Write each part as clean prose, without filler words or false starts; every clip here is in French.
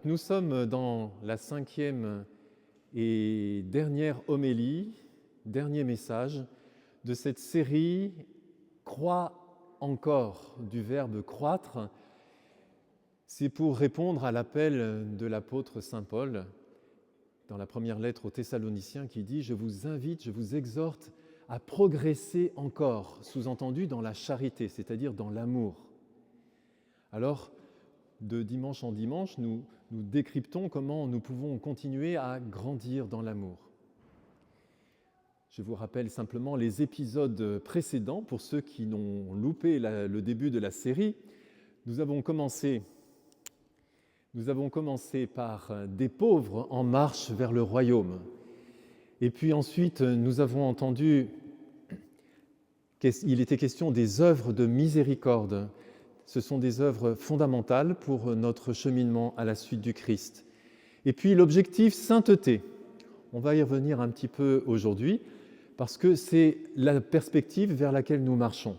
nous sommes dans la 5e et dernière homélie, dernier message de cette série « Crois encore » du verbe « croître ». C'est pour répondre à l'appel de l'apôtre saint Paul dans la première lettre aux Thessaloniciens qui dit « Je vous invite, je vous exhorte à progresser encore », sous-entendu dans la charité, c'est-à-dire dans l'amour. Alors, de dimanche en dimanche, nous décryptons comment nous pouvons continuer à grandir dans l'amour. Je vous rappelle simplement les épisodes précédents, pour ceux qui n'ont loupé le début de la série. Nous avons commencé par des pauvres en marche vers le royaume. Et puis ensuite, nous avons entendu qu'il était question des œuvres de miséricorde. Ce sont des œuvres fondamentales pour notre cheminement à la suite du Christ. Et puis l'objectif sainteté. On va y revenir un petit peu aujourd'hui parce que c'est la perspective vers laquelle nous marchons.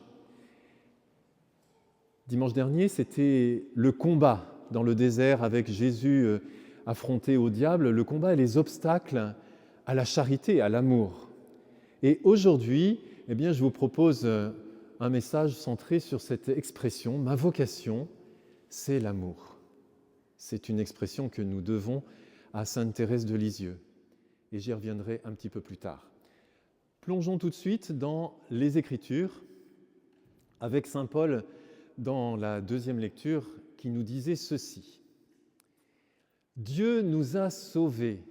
Dimanche dernier, c'était le combat dans le désert avec Jésus affronté au diable, le combat et les obstacles à la charité, à l'amour. Et aujourd'hui, je vous propose un message centré sur cette expression, ma vocation, c'est l'amour. C'est une expression que nous devons à sainte Thérèse de Lisieux. Et j'y reviendrai un petit peu plus tard. Plongeons tout de suite dans les Écritures, avec saint Paul dans la deuxième lecture, qui nous disait ceci. Dieu nous a sauvés.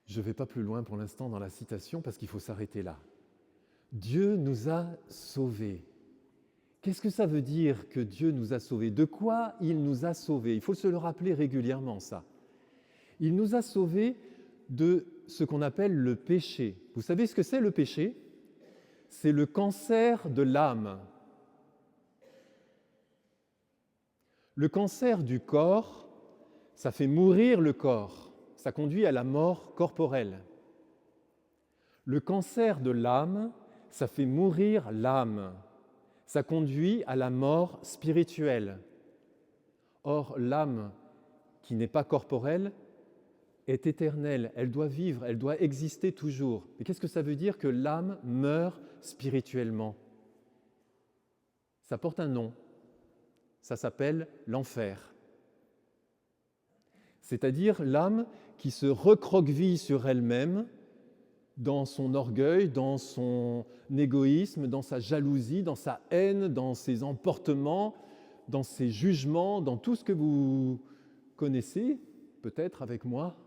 Je ne vais pas plus loin pour l'instant dans la citation parce qu'il faut s'arrêter là. Dieu nous a sauvés. Qu'est-ce que ça veut dire que Dieu nous a sauvés? De quoi il nous a sauvés? Il faut se le rappeler régulièrement, ça. Il nous a sauvés de ce qu'on appelle le péché. Vous savez ce que c'est le péché? C'est le cancer de l'âme. Le cancer du corps, ça fait mourir le corps. Ça conduit à la mort corporelle. Le cancer de l'âme, ça fait mourir l'âme. Ça conduit à la mort spirituelle. Or, l'âme qui n'est pas corporelle est éternelle. Elle doit vivre, elle doit exister toujours. Mais qu'est-ce que ça veut dire que l'âme meurt spirituellement? Ça porte un nom. Ça s'appelle l'enfer. C'est-à-dire l'âme qui se recroqueville sur elle-même dans son orgueil, dans son égoïsme, dans sa jalousie, dans sa haine, dans ses emportements, dans ses jugements, dans tout ce que vous connaissez, peut-être avec moi,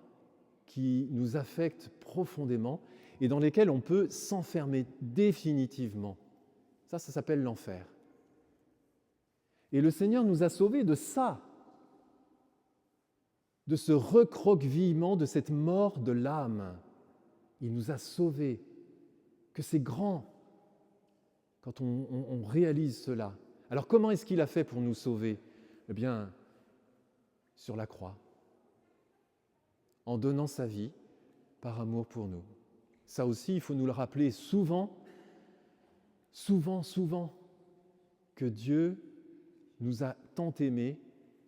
qui nous affecte profondément et dans lesquels on peut s'enfermer définitivement. Ça s'appelle l'enfer. Et le Seigneur nous a sauvés de ça, de ce recroquevillement, de cette mort de l'âme. Il nous a sauvés, que c'est grand quand on réalise cela. Alors comment est-ce qu'il a fait pour nous sauver? Eh bien, sur la croix, en donnant sa vie par amour pour nous. Ça aussi, il faut nous le rappeler souvent, que Dieu nous a tant aimés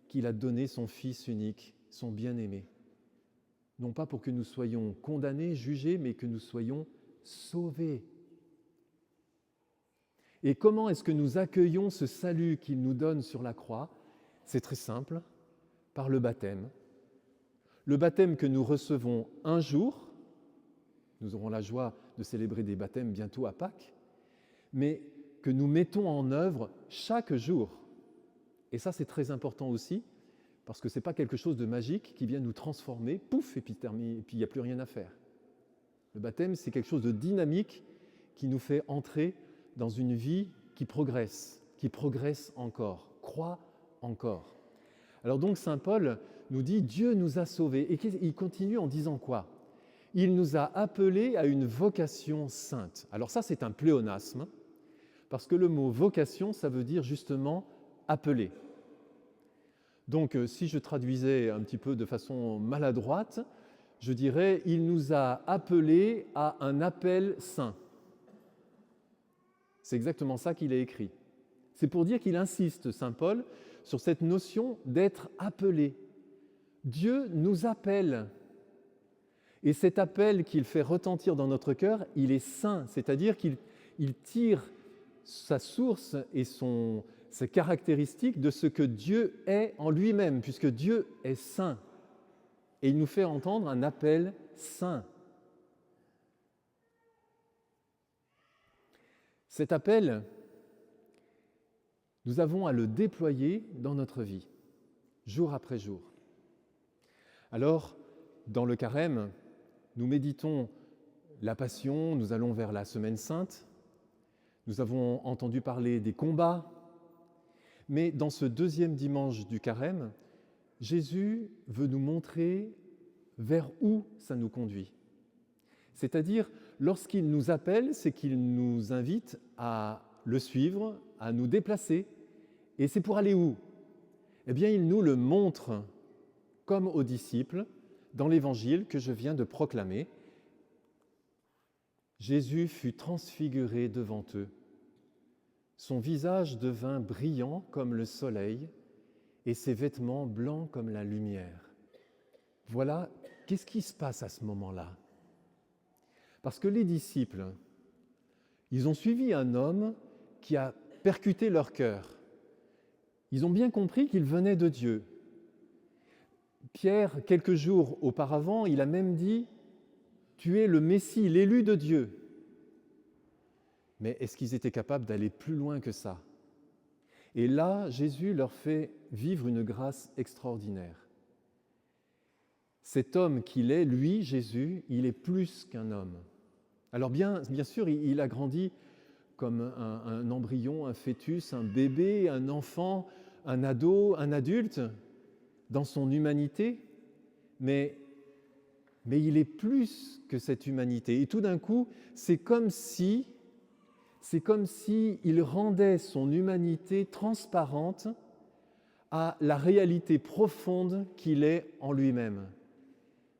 qu'il a donné son Fils unique, son bien-aimé. Non pas pour que nous soyons condamnés, jugés, mais que nous soyons sauvés. Et comment est-ce que nous accueillons ce salut qu'il nous donne sur la croix? C'est très simple, par le baptême. Le baptême que nous recevons un jour, nous aurons la joie de célébrer des baptêmes bientôt à Pâques, mais que nous mettons en œuvre chaque jour. Et ça, c'est très important aussi, parce que ce n'est pas quelque chose de magique qui vient nous transformer, pouf, et puis il n'y a plus rien à faire. Le baptême, c'est quelque chose de dynamique qui nous fait entrer dans une vie qui progresse encore, croît encore. Alors donc, saint Paul nous dit « Dieu nous a sauvés ». Et il continue en disant quoi? Il nous a appelés à une vocation sainte. Alors ça, c'est un pléonasme, parce que le mot « vocation », ça veut dire justement « appeler ». Donc, si je traduisais un petit peu de façon maladroite, je dirais « Il nous a appelés à un appel saint ». C'est exactement ça qu'il a écrit. C'est pour dire qu'il insiste, saint Paul, sur cette notion d'être appelé. Dieu nous appelle. Et cet appel qu'il fait retentir dans notre cœur, il est saint, c'est-à-dire qu'il tire sa source et ses caractéristiques de ce que Dieu est en lui-même, puisque Dieu est saint. Et il nous fait entendre un appel saint. Cet appel, nous avons à le déployer dans notre vie, jour après jour. Alors, dans le carême, nous méditons la Passion, nous allons vers la Semaine Sainte, nous avons entendu parler des combats, mais dans ce deuxième dimanche du carême, Jésus veut nous montrer vers où ça nous conduit. C'est-à-dire, lorsqu'il nous appelle, c'est qu'il nous invite à le suivre, à nous déplacer. Et c'est pour aller où? Eh bien, il nous le montre, comme aux disciples, dans l'Évangile que je viens de proclamer. Jésus fut transfiguré devant eux. Son visage devint brillant comme le soleil et ses vêtements blancs comme la lumière. Voilà, qu'est-ce qui se passe à ce moment-là? Parce que les disciples, ils ont suivi un homme qui a percuté leur cœur. Ils ont bien compris qu'il venait de Dieu. Pierre, quelques jours auparavant, il a même dit « Tu es le Messie, l'élu de Dieu ». Mais est-ce qu'ils étaient capables d'aller plus loin que ça? Et là, Jésus leur fait vivre une grâce extraordinaire. Cet homme qu'il est, lui, Jésus, il est plus qu'un homme. Alors bien sûr, il a grandi comme un embryon, un fœtus, un bébé, un enfant, un ado, un adulte, dans son humanité, mais il est plus que cette humanité. Et tout d'un coup, c'est comme si il rendait son humanité transparente à la réalité profonde qu'il est en lui-même.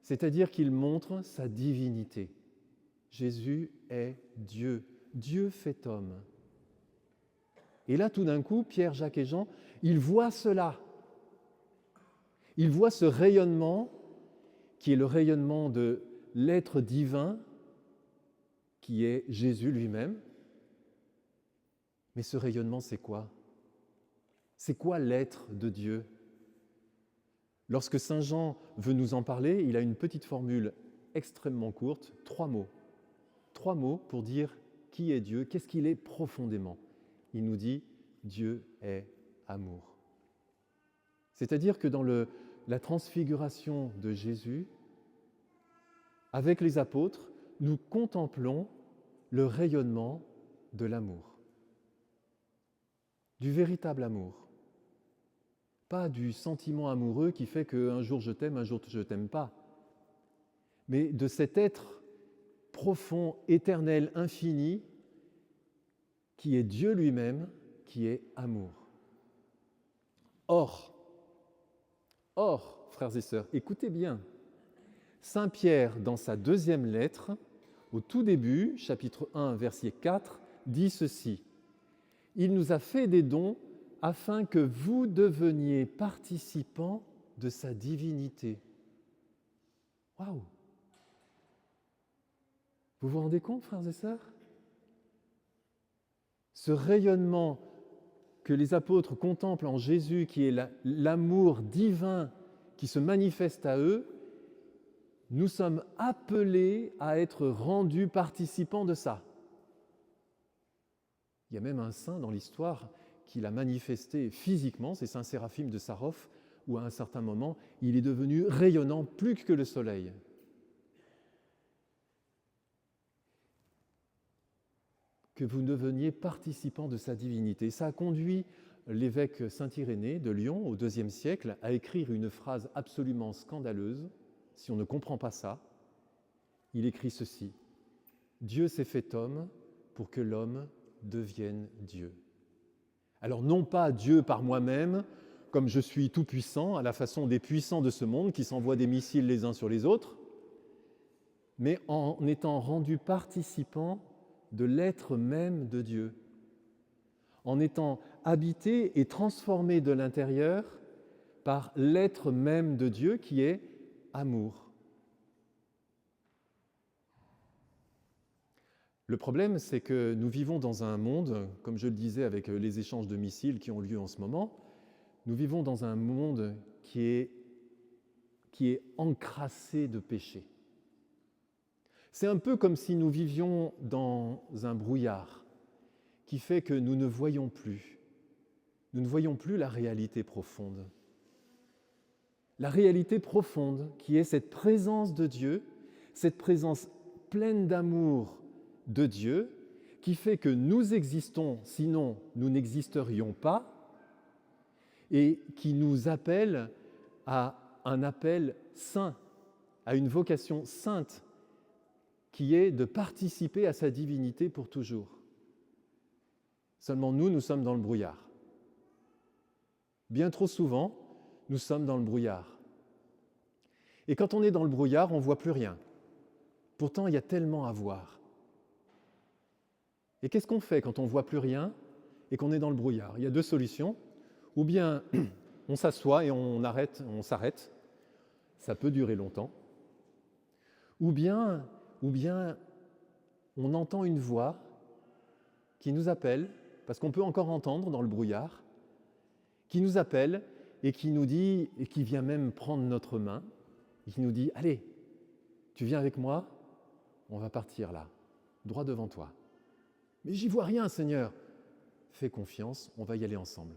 C'est-à-dire qu'il montre sa divinité. Jésus est Dieu, Dieu fait homme. Et là, tout d'un coup, Pierre, Jacques et Jean, ils voient cela. Ils voient ce rayonnement qui est le rayonnement de l'être divin, qui est Jésus lui-même. Mais ce rayonnement, c'est quoi? C'est quoi l'être de Dieu? Lorsque Saint Jean veut nous en parler, il a une petite formule extrêmement courte, 3 mots. 3 mots pour dire qui est Dieu, qu'est-ce qu'il est profondément. Il nous dit « Dieu est amour ». C'est-à-dire que dans la transfiguration de Jésus, avec les apôtres, nous contemplons le rayonnement de l'amour, du véritable amour. Pas du sentiment amoureux qui fait qu'un jour je t'aime, un jour je ne t'aime pas, mais de cet être profond, éternel, infini, qui est Dieu lui-même, qui est amour. Or, frères et sœurs, écoutez bien, Saint Pierre, dans sa deuxième lettre, au tout début, chapitre 1, verset 4, dit ceci: « Il nous a fait des dons afin que vous deveniez participants de sa divinité. » Waouh! Vous vous rendez compte, frères et sœurs? Ce rayonnement que les apôtres contemplent en Jésus, qui est l'amour divin qui se manifeste à eux, nous sommes appelés à être rendus participants de ça. Il y a même un saint dans l'histoire qui l'a manifesté physiquement, c'est Saint Séraphime de Sarov, où à un certain moment, il est devenu rayonnant plus que le soleil. Que vous deveniez participants de sa divinité. Ça a conduit l'évêque Saint-Irénée de Lyon au IIe siècle à écrire une phrase absolument scandaleuse. Si on ne comprend pas ça, il écrit ceci: « Dieu s'est fait homme pour que l'homme devienne Dieu. » Alors non pas Dieu par moi-même, comme je suis tout-puissant, à la façon des puissants de ce monde qui s'envoient des missiles les uns sur les autres, mais en étant rendu participant de l'être même de Dieu, en étant habité et transformé de l'intérieur par l'être même de Dieu qui est amour. Le problème, c'est que nous vivons dans un monde, comme je le disais avec les échanges de missiles qui ont lieu en ce moment, nous vivons dans un monde qui est encrassé de péché. C'est un peu comme si nous vivions dans un brouillard qui fait que nous ne voyons plus la réalité profonde. La réalité profonde qui est cette présence de Dieu, cette présence pleine d'amour de Dieu, qui fait que nous existons, sinon nous n'existerions pas, et qui nous appelle à un appel saint, à une vocation sainte, qui est de participer à sa divinité pour toujours. Seulement nous sommes dans le brouillard. Bien trop souvent, nous sommes dans le brouillard. Et quand on est dans le brouillard, on ne voit plus rien. Pourtant, il y a tellement à voir. Et qu'est-ce qu'on fait quand on ne voit plus rien et qu'on est dans le brouillard? Il y a deux solutions. Ou bien on s'assoit et on s'arrête. Ça peut durer longtemps. Ou bien on entend une voix qui nous appelle, parce qu'on peut encore entendre dans le brouillard, qui nous appelle et qui nous dit, et qui vient même prendre notre main, et qui nous dit « Allez, tu viens avec moi, on va partir là, droit devant toi. » « Mais j'y vois rien, Seigneur !» Fais confiance, on va y aller ensemble.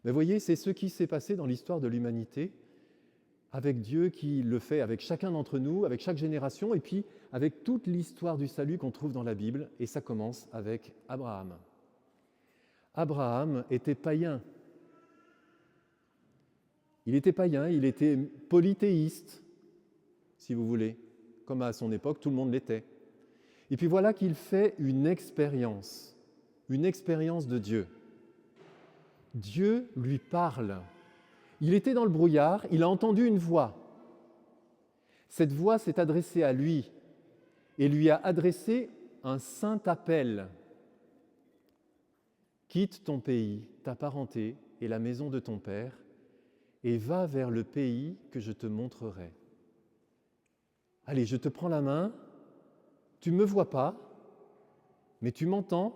Mais voyez, c'est ce qui s'est passé dans l'histoire de l'humanité, avec Dieu qui le fait avec chacun d'entre nous, avec chaque génération, et puis avec toute l'histoire du salut qu'on trouve dans la Bible, et ça commence avec Abraham. Abraham était païen. Il était païen, il était polythéiste, si vous voulez, comme à son époque, tout le monde l'était. Et puis voilà qu'il fait une expérience de Dieu. Dieu lui parle. Il était dans le brouillard, il a entendu une voix. Cette voix s'est adressée à lui et lui a adressé un saint appel. Quitte ton pays, ta parenté et la maison de ton père, et va vers le pays que je te montrerai. Allez, je te prends la main, tu ne me vois pas, mais tu m'entends.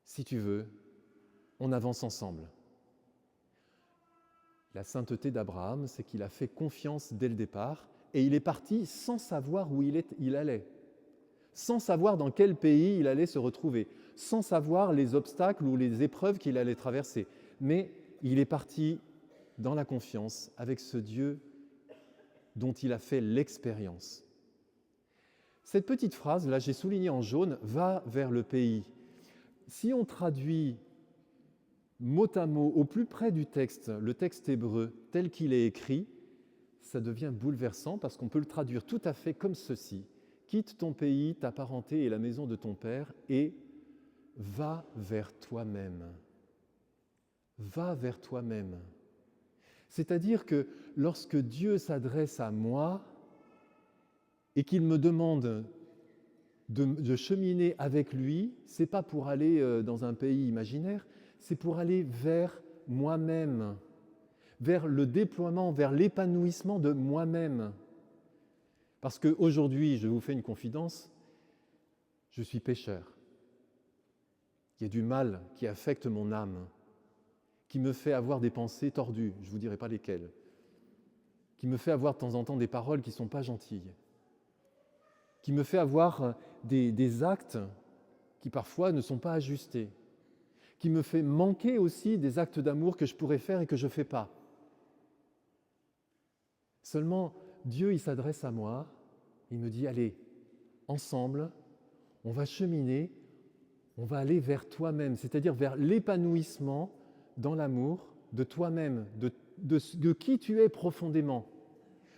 Si tu veux, on avance ensemble. La sainteté d'Abraham, c'est qu'il a fait confiance dès le départ et il est parti sans savoir où il allait, sans savoir dans quel pays il allait se retrouver, sans savoir les obstacles ou les épreuves qu'il allait traverser. Mais il est parti dans la confiance avec ce Dieu dont il a fait l'expérience. Cette petite phrase, là j'ai souligné en jaune, « va vers le pays ». Si on traduit mot à mot, au plus près du texte, le texte hébreu tel qu'il est écrit, ça devient bouleversant parce qu'on peut le traduire tout à fait comme ceci. « Quitte ton pays, ta parenté et la maison de ton père et va vers toi-même. » Va vers toi-même. C'est-à-dire que lorsque Dieu s'adresse à moi et qu'il me demande de cheminer avec lui, ce n'est pas pour aller dans un pays imaginaire, c'est pour aller vers moi-même, vers le déploiement, vers l'épanouissement de moi-même. Parce qu'aujourd'hui, je vous fais une confidence, je suis pécheur. Il y a du mal qui affecte mon âme, qui me fait avoir des pensées tordues, je ne vous dirai pas lesquelles, qui me fait avoir de temps en temps des paroles qui ne sont pas gentilles, qui me fait avoir des actes qui parfois ne sont pas ajustés, qui me fait manquer aussi des actes d'amour que je pourrais faire et que je ne fais pas. Seulement, Dieu, il s'adresse à moi, il me dit, allez, ensemble, on va cheminer, on va aller vers toi-même, c'est-à-dire vers l'épanouissement dans l'amour de toi-même, de qui tu es profondément.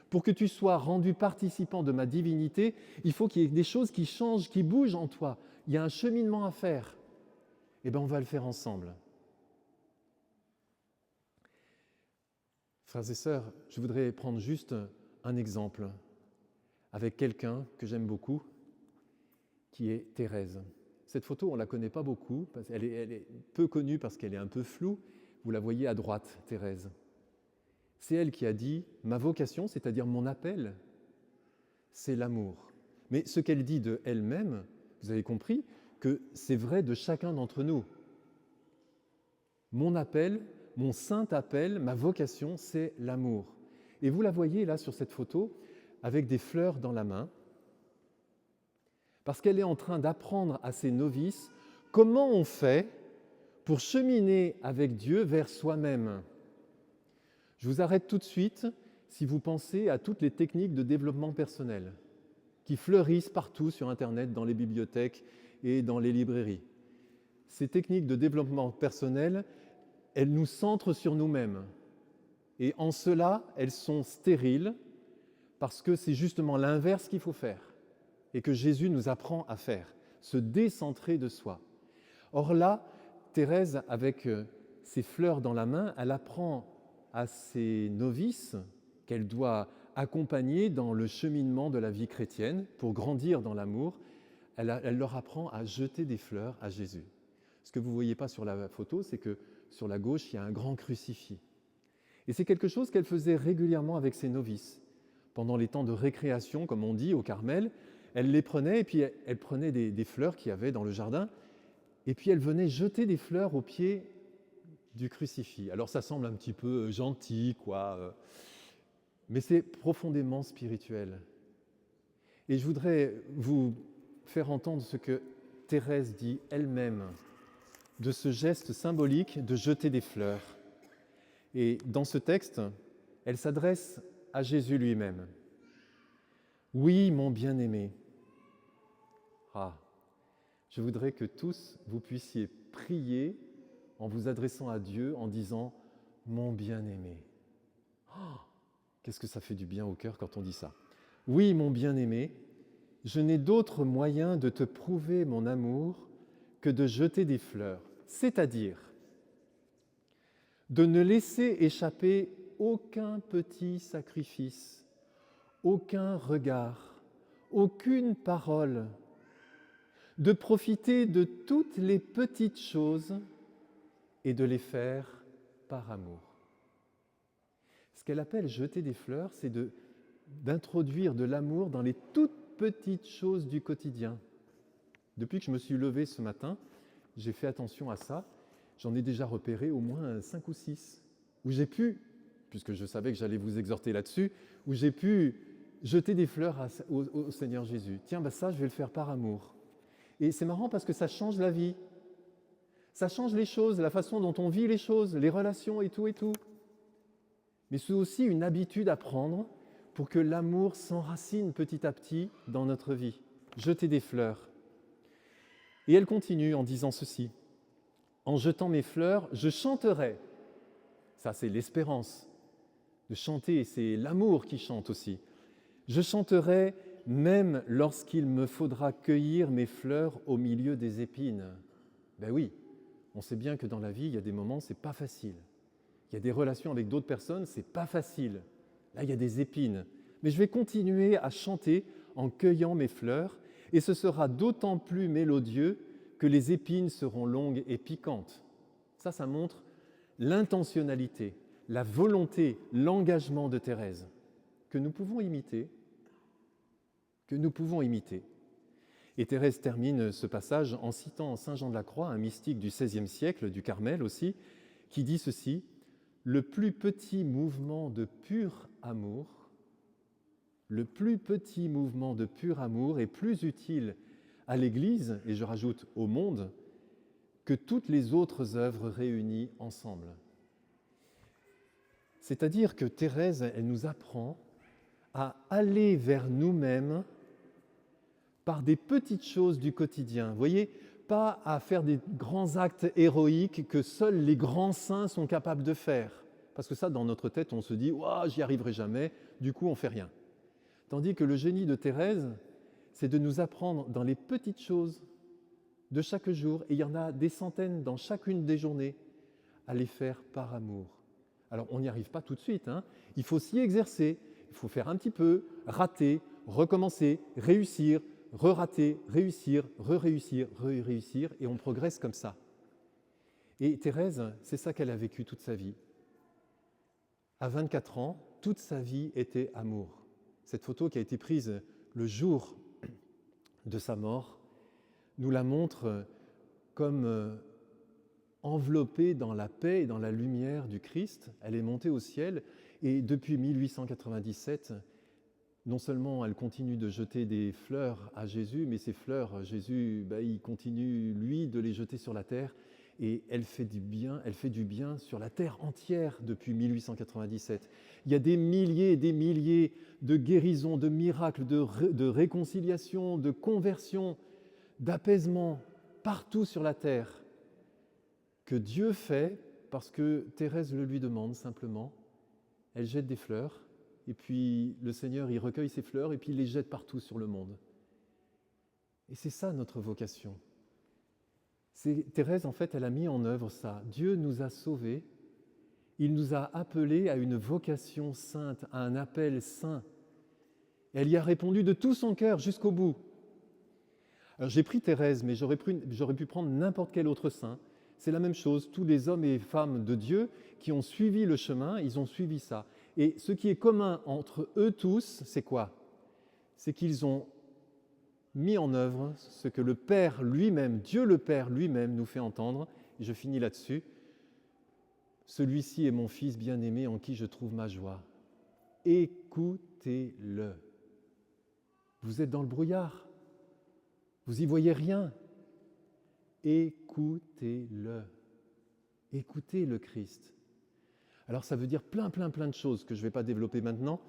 Pour que tu sois rendu participant de ma divinité, il faut qu'il y ait des choses qui changent, qui bougent en toi. Il y a un cheminement à faire. Eh bien, on va le faire ensemble. Frères et sœurs, je voudrais prendre juste un exemple avec quelqu'un que j'aime beaucoup, qui est Thérèse. Cette photo, on ne la connaît pas beaucoup, elle est peu connue parce qu'elle est un peu floue. Vous la voyez à droite, Thérèse. C'est elle qui a dit « ma vocation, c'est-à-dire mon appel, c'est l'amour ». Mais ce qu'elle dit de elle-même, vous avez compris que c'est vrai de chacun d'entre nous. Mon appel, mon saint appel, ma vocation, c'est l'amour. Et vous la voyez là sur cette photo avec des fleurs dans la main, parce qu'elle est en train d'apprendre à ses novices comment on fait pour cheminer avec Dieu vers soi-même. Je vous arrête tout de suite si vous pensez à toutes les techniques de développement personnel qui fleurissent partout sur Internet, dans les bibliothèques et dans les librairies. Ces techniques de développement personnel, elles nous centrent sur nous-mêmes. Et en cela, elles sont stériles parce que c'est justement l'inverse qu'il faut faire et que Jésus nous apprend à faire, se décentrer de soi. Or là, Thérèse, avec ses fleurs dans la main, elle apprend à ses novices qu'elle doit accompagner dans le cheminement de la vie chrétienne pour grandir dans l'amour. Elle leur apprend à jeter des fleurs à Jésus. Ce que vous ne voyez pas sur la photo, c'est que sur la gauche, il y a un grand crucifix. Et c'est quelque chose qu'elle faisait régulièrement avec ses novices. Pendant les temps de récréation, comme on dit, au Carmel, elle les prenait et puis elle prenait des fleurs qu'il y avait dans le jardin et puis elle venait jeter des fleurs au pied du crucifix. Alors ça semble un petit peu gentil, quoi, mais c'est profondément spirituel. Et je voudrais vous faire entendre ce que Thérèse dit elle-même de ce geste symbolique de jeter des fleurs. Et dans ce texte, elle s'adresse à Jésus lui-même. « Oui, mon bien-aimé. » Je voudrais que tous, vous puissiez prier en vous adressant à Dieu, en disant « mon bien-aimé ». Qu'est-ce que ça fait du bien au cœur quand on dit ça. « Oui, mon bien-aimé, je n'ai d'autre moyen de te prouver mon amour que de jeter des fleurs, c'est-à-dire de ne laisser échapper aucun petit sacrifice, aucun regard, aucune parole, de profiter de toutes les petites choses et de les faire par amour. » Ce qu'elle appelle jeter des fleurs, c'est d'introduire de l'amour dans les toutes petites choses du quotidien. Depuis que je me suis levé ce matin, j'ai fait attention à ça. J'en ai déjà repéré au moins 5 ou 6, où j'ai pu, puisque je savais que j'allais vous exhorter là-dessus, où j'ai pu jeter des fleurs au Seigneur Jésus. Tiens, ça, je vais le faire par amour. Et c'est marrant parce que ça change la vie. Ça change les choses, la façon dont on vit les choses, les relations et tout et tout. Mais c'est aussi une habitude à prendre pour que l'amour s'enracine petit à petit dans notre vie. Jeter des fleurs. Et elle continue en disant ceci. « En jetant mes fleurs, je chanterai. » Ça, c'est l'espérance. De chanter, c'est l'amour qui chante aussi. « Je chanterai même lorsqu'il me faudra cueillir mes fleurs au milieu des épines. » Ben oui, on sait bien que dans la vie, il y a des moments, c'est pas facile. Il y a des relations avec d'autres personnes, c'est pas facile. Là, il y a des épines. Mais je vais continuer à chanter en cueillant mes fleurs, et ce sera d'autant plus mélodieux que les épines seront longues et piquantes. Ça montre l'intentionnalité, la volonté, l'engagement de Thérèse, que nous pouvons imiter. Et Thérèse termine ce passage en citant Saint Jean de la Croix, un mystique du XVIe siècle, du Carmel aussi, qui dit ceci, « Le plus petit mouvement de pur amour est plus utile à l'Église, et je rajoute au monde, que toutes les autres œuvres réunies ensemble. » C'est-à-dire que Thérèse, elle nous apprend à aller vers nous-mêmes par des petites choses du quotidien. Vous voyez, pas à faire des grands actes héroïques que seuls les grands saints sont capables de faire. Parce que ça, dans notre tête, on se dit « Ouah, j'y arriverai jamais », du coup, on ne fait rien. Tandis que le génie de Thérèse, c'est de nous apprendre dans les petites choses de chaque jour, et il y en a des centaines dans chacune des journées, à les faire par amour. Alors, on n'y arrive pas tout de suite, il faut s'y exercer, il faut faire un petit peu, rater, recommencer, réussir, re-rater, réussir, re-réussir, re-réussir, et on progresse comme ça. Et Thérèse, c'est ça qu'elle a vécu toute sa vie. À 24 ans, toute sa vie était amour. Cette photo qui a été prise le jour de sa mort nous la montre comme enveloppée dans la paix et dans la lumière du Christ. Elle est montée au ciel et depuis 1897, non seulement elle continue de jeter des fleurs à Jésus, mais ces fleurs, Jésus, il continue, lui, de les jeter sur la terre et elle fait du bien sur la terre entière depuis 1897. Il y a des milliers et des milliers de guérisons, de miracles, de réconciliation, de conversion, d'apaisement partout sur la terre que Dieu fait parce que Thérèse le lui demande simplement. Elle jette des fleurs et puis le Seigneur, il recueille ces fleurs et puis il les jette partout sur le monde. Et c'est ça notre vocation. Thérèse, en fait, elle a mis en œuvre ça. Dieu nous a sauvés, il nous a appelés à une vocation sainte, à un appel saint. Et elle y a répondu de tout son cœur jusqu'au bout. Alors j'ai pris Thérèse, mais j'aurais pu prendre n'importe quel autre saint. C'est la même chose, tous les hommes et femmes de Dieu qui ont suivi le chemin, ils ont suivi ça. Et ce qui est commun entre eux tous, c'est quoi? C'est qu'ils ont mis en œuvre ce que le Père lui-même, Dieu le Père lui-même nous fait entendre. Et je finis là-dessus. Celui-ci est mon Fils bien-aimé en qui je trouve ma joie. Écoutez-le. Vous êtes dans le brouillard. Vous n'y voyez rien. Écoutez-le. Écoutez le Christ. Alors ça veut dire plein de choses que je ne vais pas développer maintenant.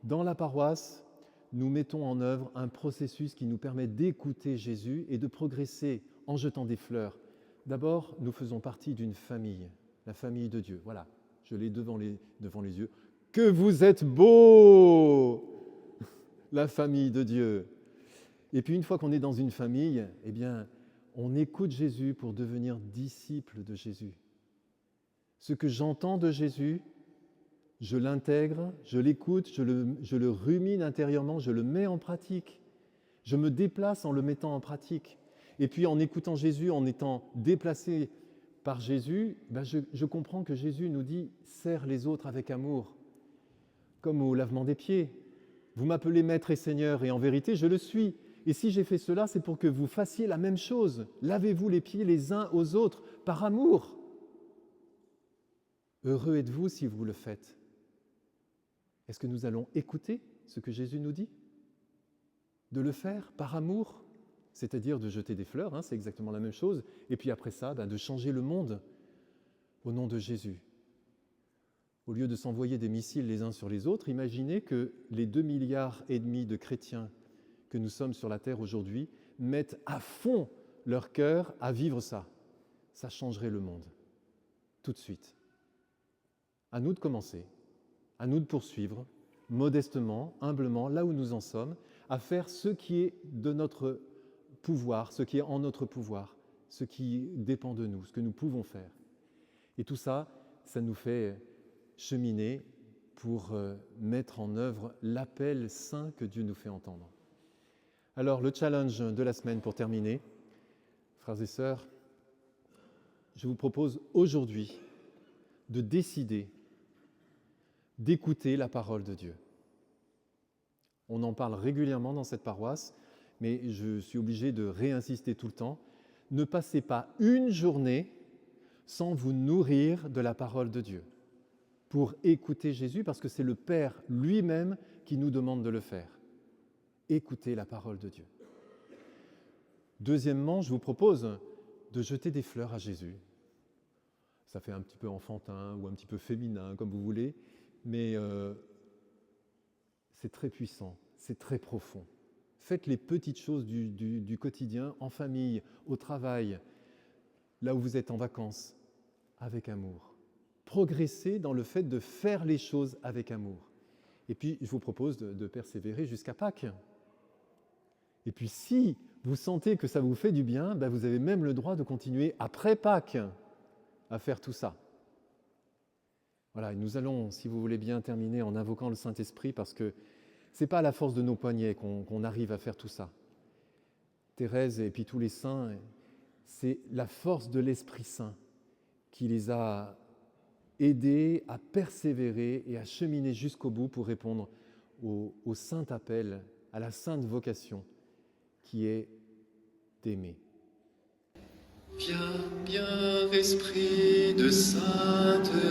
Dans la paroisse, nous mettons en œuvre un processus qui nous permet d'écouter Jésus et de progresser en jetant des fleurs. D'abord, nous faisons partie d'une famille, la famille de Dieu. Voilà, je l'ai devant les yeux. Que vous êtes beaux, la famille de Dieu. Et puis une fois qu'on est dans une famille, eh bien, on écoute Jésus pour devenir disciple de Jésus. Ce que j'entends de Jésus, je l'intègre, je l'écoute, je le rumine intérieurement, je le mets en pratique. Je me déplace en le mettant en pratique. Et puis en écoutant Jésus, en étant déplacé par Jésus, je comprends que Jésus nous dit « serre les autres avec amour », comme au lavement des pieds. Vous m'appelez Maître et Seigneur, et en vérité, je le suis. Et si j'ai fait cela, c'est pour que vous fassiez la même chose. Lavez-vous les pieds les uns aux autres, par amour. Heureux êtes-vous si vous le faites. Est-ce que nous allons écouter ce que Jésus nous dit? De le faire par amour, c'est-à-dire de jeter des fleurs, c'est exactement la même chose, et puis après ça, de changer le monde au nom de Jésus. Au lieu de s'envoyer des missiles les uns sur les autres, imaginez que les 2,5 milliards de chrétiens que nous sommes sur la terre aujourd'hui mettent à fond leur cœur à vivre ça. Ça changerait le monde, tout de suite. À nous de commencer. À nous de poursuivre, modestement, humblement, là où nous en sommes, à faire ce qui est de notre pouvoir, ce qui est en notre pouvoir, ce qui dépend de nous, ce que nous pouvons faire. Et tout ça, ça nous fait cheminer pour mettre en œuvre l'appel saint que Dieu nous fait entendre. Alors, le challenge de la semaine pour terminer, frères et sœurs, je vous propose aujourd'hui de décider d'écouter la parole de Dieu. On en parle régulièrement dans cette paroisse, mais je suis obligé de réinsister tout le temps. Ne passez pas une journée sans vous nourrir de la parole de Dieu pour écouter Jésus, parce que c'est le Père lui-même qui nous demande de le faire. Écoutez la parole de Dieu. Deuxièmement, je vous propose de jeter des fleurs à Jésus. Ça fait un petit peu enfantin ou un petit peu féminin, comme vous voulez, mais c'est très puissant, c'est très profond. Faites les petites choses du quotidien, en famille, au travail, là où vous êtes en vacances, avec amour. Progressez dans le fait de faire les choses avec amour. Et puis, je vous propose de persévérer jusqu'à Pâques. Et puis, si vous sentez que ça vous fait du bien, vous avez même le droit de continuer après Pâques à faire tout ça. Voilà, et nous allons, si vous voulez bien, terminer en invoquant le Saint-Esprit, parce que ce n'est pas à la force de nos poignets qu'on arrive à faire tout ça. Thérèse et puis tous les saints, c'est la force de l'Esprit Saint qui les a aidés à persévérer et à cheminer jusqu'au bout pour répondre au saint appel, à la sainte vocation qui est d'aimer. Viens, bien, esprit de sainteté,